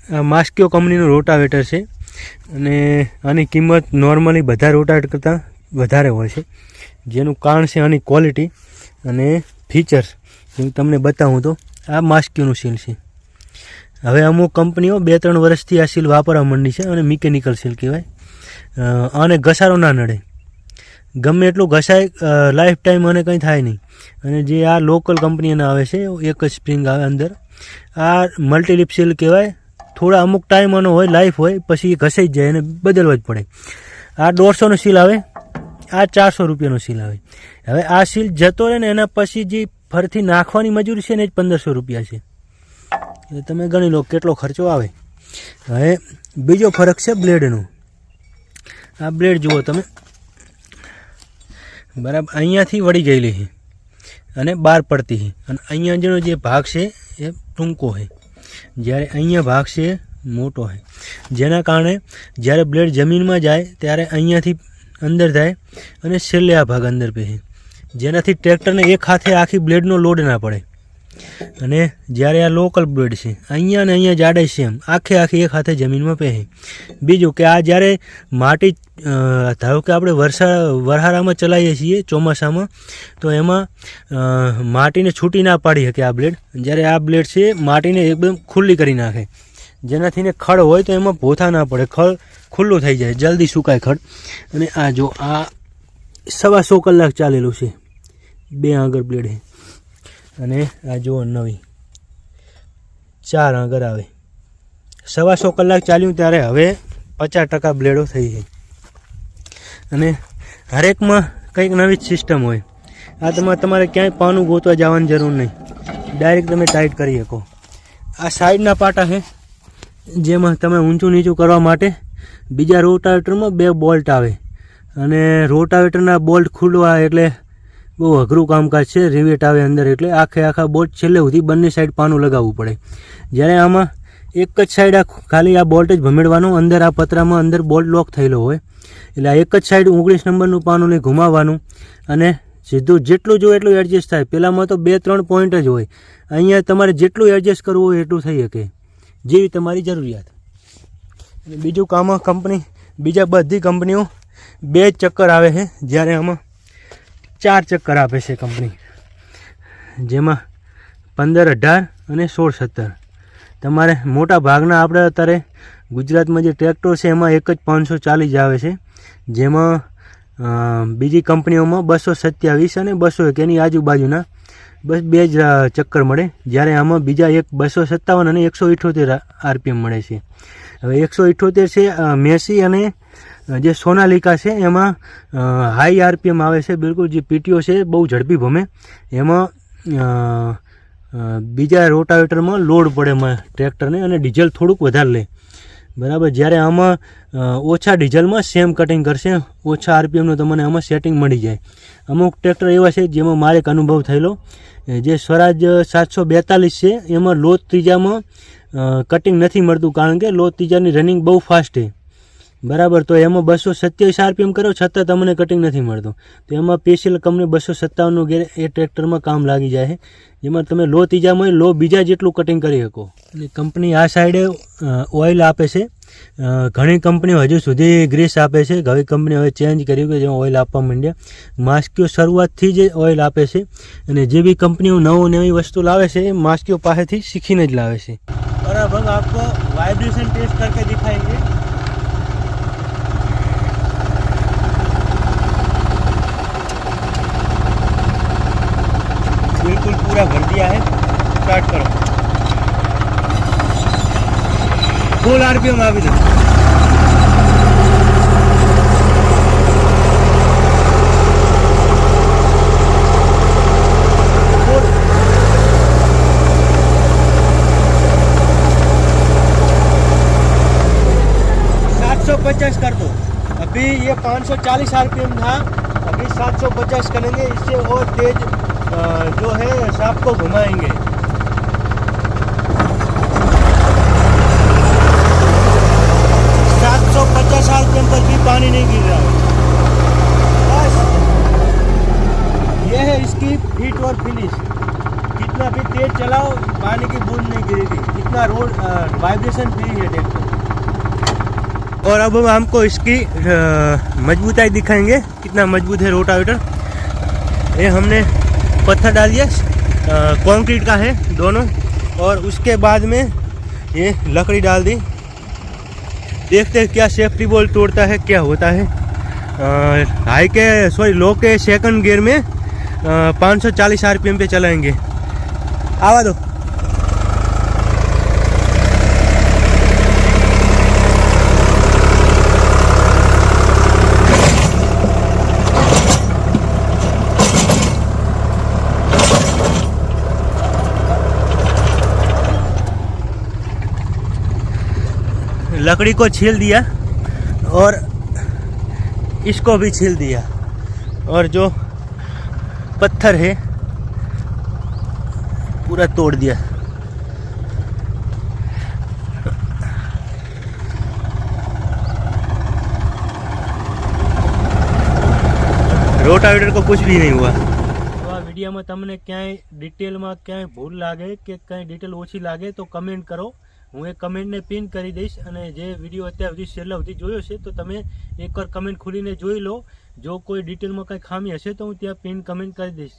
આ માસ્કિયો કંપનીનું રોટાવેટર છે અને આની કિંમત નોર્મલી બધા રોટાવેટર કરતાં વધારે હોય છે, જેનું કારણ છે આની ક્વોલિટી અને ફીચર્સ. હું તમને બતાવું તો આ માસ્કિયોનું સીલ છે. હવે અમુક કંપનીઓ 2-3 વર્ષથી આ સીલ વાપરવા માંડી છે અને મિકેનિકલ સીલ કહેવાય. આને ઘસારો ના નડે, ગમે એટલું ઘસાય લાઈફ ટાઈમ અને કંઈ થાય નહીં. અને જે આ લોકલ કંપનીના આવે છે એક જ સ્પ્રિંગ આવે અંદર. આ મલ્ટીલિપ સીલ કહેવાય. થોડા અમુક ટાઈમ આનો હોય, લાઈફ હોય, પછી એ ઘસાઈ જ જાય અને બદલવા જ પડે. આ 150નો સીલ આવે, આ 400 રૂપિયાનો સીલ આવે. હવે આ સીલ જતો રહે ને એના પછી જે ફરીથી નાખવાની મજૂરી છે ને એ જ 1500 રૂપિયા છે. એટલે તમે ગણી લો કેટલો ખર્ચો આવે. હવે બીજો ફરક છે બ્લેડનો. આ બ્લેડ જુઓ તમે, બરાબર અહીંયાથી વળી ગયેલી છે અને બહાર પડતી છે, અને અહીંયા જેનો જે ભાગ છે એ ટૂંકો છે, જ્યારે અહીંયા ભાગ છે મોટો છે, જેના કારણે જ્યારે બ્લેડ જમીનમાં જાય ત્યારે અહીંયાથી અંદર જાય અને છેલ્લે આ ભાગ અંદર પહેરે, જેનાથી ટ્રેક્ટરને એક હાથે આખી બ્લેડનો લોડ ના પડે. અને જ્યારે આ લોકલ બ્લેડ છે અહીંયા ને અહીંયા જાડાઈ છે, એમ આખી એક હાથે જમીનમાં પહેરે. બીજું કે આ જ્યારે માટી, ધારો કે આપણે વરહારામાં ચલાવીએ છીએ ચોમાસામાં, તો એમાં માટીને છૂટી ના પાડી શકે આ બ્લેડ. જ્યારે આ બ્લેડ છે માટીને એકદમ ખુલ્લી કરી નાખે, જેનાથી ને ખડ હોય તો એમાં ભોથા ના પડે, ખડ ખુલ્લું થઈ જાય, જલ્દી સુકાય ખડ. અને આ જો આ 125 કલાક ચાલેલું છે, 2 આગળ બ્લેડ છે. અને આ જુઓ નવી 4 આગળ આવે. 125 કલાક ચાલ્યું ત્યારે હવે 50% બ્લેડો થઈ ગઈ. અને હરેકમાં કંઈક નવી જ સિસ્ટમ હોય. આ તમારે ક્યાંય પાનું ગોતવા જવાની જરૂર નહીં, ડાયરેક્ટ તમે ટાઈટ કરી શકો. આ સાઈડના પાટા છે, જેમાં તમે ઊંચું નીચું કરવા માટે બીજા રોટાવેટરમાં 2 બોલ્ટ આવે, અને રોટાવેટરના બોલ્ટ ખુલવા એટલે બહુ અઘરું કામકાજ છે. રિવેટ આવે અંદર, એટલે આખા બોલ્ટ છેલ્લે સુધી બંને સાઈડ પાનું લગાવવું પડે. જ્યારે આમાં એક જ સાઈડ ખાલી આ બોલ્ટ જ ભમેડવાનું, અંદર આ પતરામાં અંદર બોલ્ટ લોક થયેલો હોય, એટલે આ એક જ સાઈડ 19 નંબરનું પાનું લઈ ઘુમાવવાનું અને સીધું જેટલું જોઈએ એટલું એડજસ્ટ થાય. પહેલાંમાં તો 2-3 પોઈન્ટ જ હોય, અહીંયા તમારે જેટલું એડજસ્ટ કરવું હોય એટલું થઈ શકે, જેવી તમારી જરૂરિયાત. અને બીજું કે આમાં કંપની, બીજા બધી કંપનીઓ 2 ચક્કર આવે છે, જ્યારે આમાં 4 ચક્કર આપે છે કંપની, જેમાં 15-18 અને 16-17. તમારે મોટા ભાગના આપણે અત્યારે ગુજરાતમાં જે ટ્રેક્ટર છે એમાં એક જ 540 આવે છે, જેમાં બીજી કંપનીઓમાં 227 અને 201 એની આજુબાજુના બસ 2 જ ચક્કર મળે, જ્યારે આમાં બીજા એક 257 અને 178 આરપીએમ મળે છે. હવે 178 છે મેસી, અને જે સોનાલિકા છે એમાં હાઈ આરપીએમ આવે છે બિલકુલ. જે પીટીઓ છે બહુ ઝડપી ભમે, એમાં બીજા રોટાવેટરમાં લોડ પડે એમાં ટ્રેક્ટરને, અને ડીઝલ થોડુંક વધારે લે, બરાબર. જ્યારે આમાં ઓછા ડીઝલમાં સેમ કટિંગ કરશે, ઓછા આરપીએમનું તમને આમાં સેટિંગ મળી જાય. અમુક ટ્રેક્ટર એવા છે જેમાં મારે એક અનુભવ થયેલો, જે સ્વરાજ 742 છે એમાં લો ત્રીજામાં કટિંગ નથી મળતું, કારણ કે લો ત્રીજાની રનિંગ બહુ ફાસ્ટ છે, બરાબર. તો એમાં 227 આરપીએમ કરો છતાં તમને કટિંગ નથી મળતું. તો એમાં સ્પેશિયલ કંપની 257નું ગેર એ ટ્રેક્ટરમાં કામ લાગી જાય છે, જેમાં તમે લો ત્રીજામાં લો બીજા જેટલું કટિંગ કરી શકો. અને કંપની આ સાઈડે ઓઇલ આપે છે. ઘણી કંપનીઓ હજુ સુધી ગ્રીસ આપે છે, ઘણી કંપનીઓ હવે ચેન્જ કર્યું કે જેમાં ઓઇલ આપવા માંડ્યા. માસ્કિયો શરૂઆતથી જ ઓઇલ આપે છે, અને જે બી કંપનીઓ નવી વસ્તુ લાવે છે એ માસ્કિયો પાસેથી શીખીને જ લાવે છે. બરાબર, આપકો વાइब्रेशन टेस्ट करके दिखाएंगे. बिल्कुल पूरा भर दिया है, स्टार्ट करो. फुल आरपीएम आ भी 750 कर दो. अभी ये 540 आरपीएम था, अभी 750 करेंगे. इससे और तेज जो है सांप को घुमाएंगे. 750 आरपीएम पर भी पानी नहीं गिर रहा है. बस ये है इसकी हिट और फिनिश. कितना भी तेज चलाओ पानी की बूंद नहीं गिरेगी. इतना रोड वाइब्रेशन फ्री है ट्रैक्टर। और अब हम आपको इसकी मजबूताई दिखाएंगे, कितना मजबूत है रोटावेटर। ये हमने पत्थर डाल दिया, कंक्रीट का है दोनों, और उसके बाद में ये लकड़ी डाल दी। देखते हैं क्या सेफ्टी बोल्ट तोड़ता है, क्या होता है। लो के सेकंड गियर में 540 RPM पे चलाएंगे। आवा दो। लकड़ी को छील दिया और इसको भी छील दिया, और जो पत्थर है पूरा तोड़ दिया। रोटावेटर को कुछ भी नहीं हुआ। तो आ वीडियो में तमने क्यांय डिटेल में क्यांय भूल लागे के कई डिटेल ओછી लागे तो कमेंट करो, હું એ કમેન્ટને પિન કરી દઈશ। અને જે વિડીયો અત્યાર સુધી છેલ્લા સુધી જોયો છે તો તમે એકવાર કમેન્ટ ખોલીને જોઈ લો, જો કોઈ ડિટેલમાં કંઈ ખામી હશે તો હું ત્યાં પિન કમેન્ટ કરી દઈશ।